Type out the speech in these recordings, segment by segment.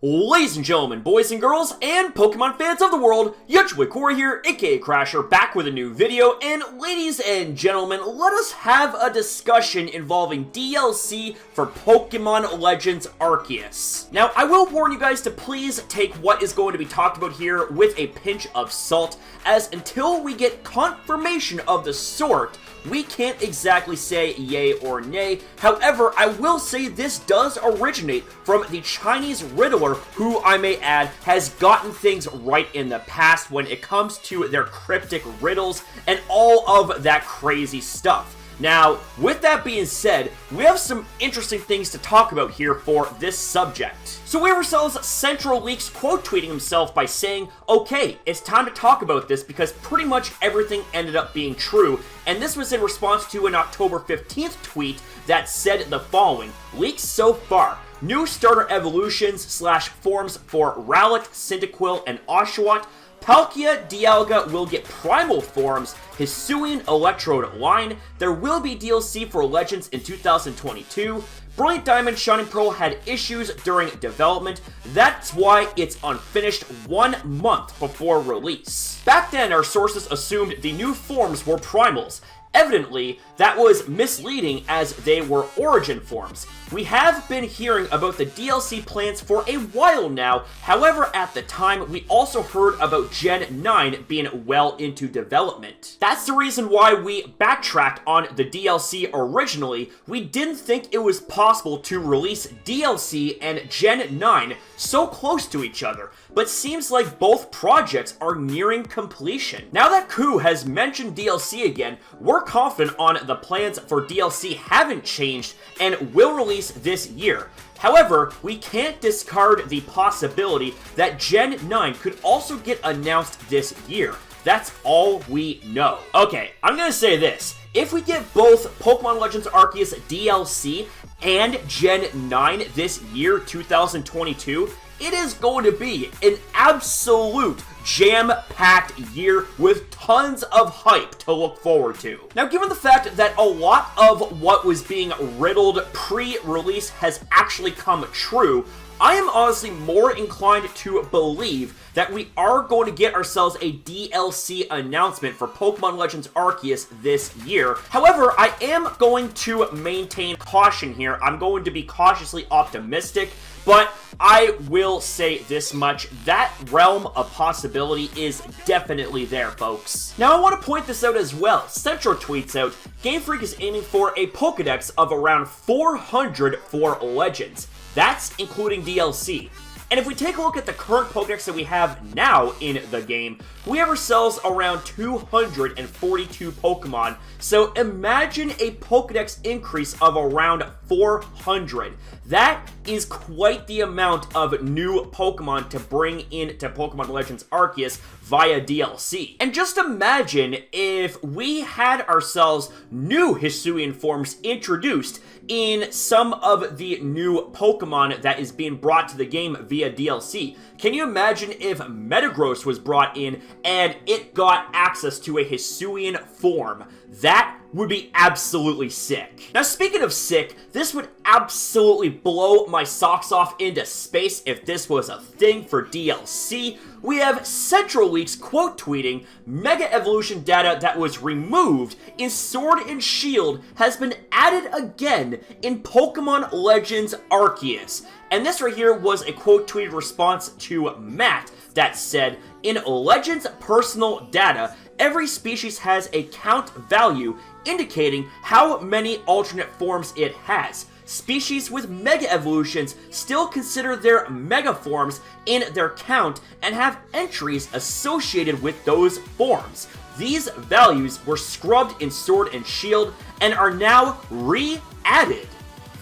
Ladies and gentlemen, boys and girls, and Pokemon fans of the world, Yochboy Corey here, aka Crasher, back with a new video, and ladies and gentlemen, let us have a discussion involving DLC for Pokemon Legends Arceus. Now, I will warn you guys to please take what is going to be talked about here with a pinch of salt, as until we get confirmation of the sort, we can't exactly say yay or nay. However, I will say this does originate from the Chinese Riddler, who, I may add, has gotten things right in the past when it comes to their cryptic riddles and all of that crazy stuff. Now, with that being said, we have some interesting things to talk about here for this subject. So we have ourselves Central Leaks quote tweeting himself by saying, okay, it's time to talk about this because pretty much everything ended up being true, and this was in response to an October 15th tweet that said the following: leaks so far. New starter evolutions / forms for Rowlet, Cyndaquil, and Oshawott. Palkia Dialga will get primal forms, Hisuian Electrode line. There will be DLC for Legends in 2022. Brilliant Diamond Shining Pearl had issues during development. That's why it's unfinished 1 month before release. Back then, our sources assumed the new forms were primals. Evidently, that was misleading as they were origin forms. We have been hearing about the DLC plans for a while now. However, at the time, we also heard about Gen 9 being well into development. That's the reason why we backtracked on the DLC originally. We didn't think it was possible to release DLC and Gen 9 so close to each other, but seems like both projects are nearing completion. Now that Ku has mentioned DLC again, we're confident on the plans for DLC haven't changed and will release this year. However, we can't discard the possibility that Gen 9 could also get announced this year. That's all we know. Okay, I'm gonna say this. If we get both Pokemon Legends Arceus DLC and Gen 9 this year, 2022, it is going to be an absolute jam-packed year with tons of hype to look forward to. Now, given the fact that a lot of what was being riddled pre-release has actually come true, I am honestly more inclined to believe that we are going to get ourselves a DLC announcement for Pokemon Legends Arceus this year. However, I am going to maintain caution here. I'm going to be cautiously optimistic, but I will say this much: that realm of possibility is definitely there, folks. Now, I want to point this out as well. Central tweets out, Game Freak is aiming for a Pokédex of around 400 for Legends. That's including DLC. And if we take a look at the current Pokédex that we have now in the game, we have ourselves around 242 Pokemon. So imagine a Pokédex increase of around 400. That is quite the amount of new Pokemon to bring into Pokemon Legends Arceus via DLC. And just imagine if we had ourselves new Hisuian forms introduced in some of the new Pokemon that is being brought to the game via DLC. Can you imagine if Metagross was brought in and it got access to a Hisuian form? That would be absolutely sick. Now, speaking of sick, this would absolutely blow my socks off into space if this was a thing for DLC. We have Central Leaks quote tweeting, Mega Evolution data that was removed in Sword and Shield has been added again in Pokemon Legends Arceus. And this right here was a quote tweeted response to Matt that said, in Legends personal data, every species has a count value indicating how many alternate forms it has. Species with Mega Evolutions still consider their Mega forms in their count and have entries associated with those forms. These values were scrubbed in Sword and Shield and are now re-added.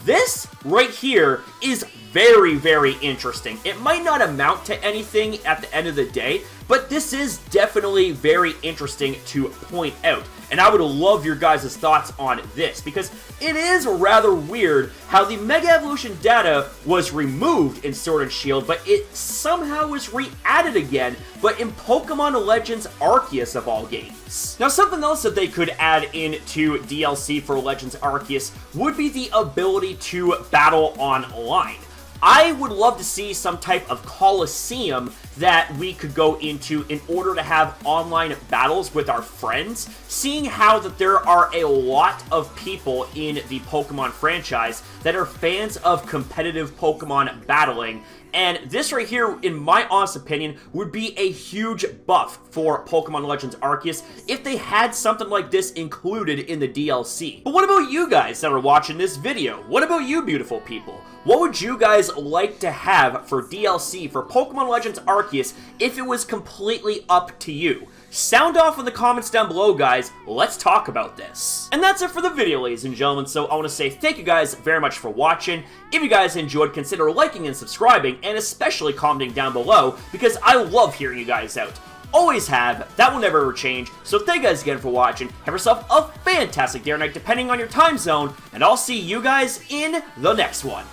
This right here is very, very interesting. It might not amount to anything at the end of the day, but this is definitely very interesting to point out. And I would love your guys' thoughts on this, because it is rather weird how the Mega Evolution data was removed in Sword and Shield, but it somehow was re-added again, but in Pokemon Legends Arceus of all games. Now, something else that they could add into DLC for Legends Arceus would be the ability to battle online. I would love to see some type of coliseum that we could go into in order to have online battles with our friends, seeing how that there are a lot of people in the Pokemon franchise that are fans of competitive Pokemon battling. And this right here, in my honest opinion, would be a huge buff for Pokemon Legends Arceus if they had something like this included in the DLC. But what about you guys that are watching this video? What about you beautiful people? What would you guys like to have for DLC for Pokemon Legends Arceus if it was completely up to you? Sound off in the comments down below, guys. Let's talk about this. And that's it for the video, ladies and gentlemen, so I want to say thank you guys very much for watching. If you guys enjoyed, consider liking and subscribing, and especially commenting down below, because I love hearing you guys out. Always have, that will never ever change, so thank you guys again for watching. Have yourself a fantastic day or night, depending on your time zone, and I'll see you guys in the next one.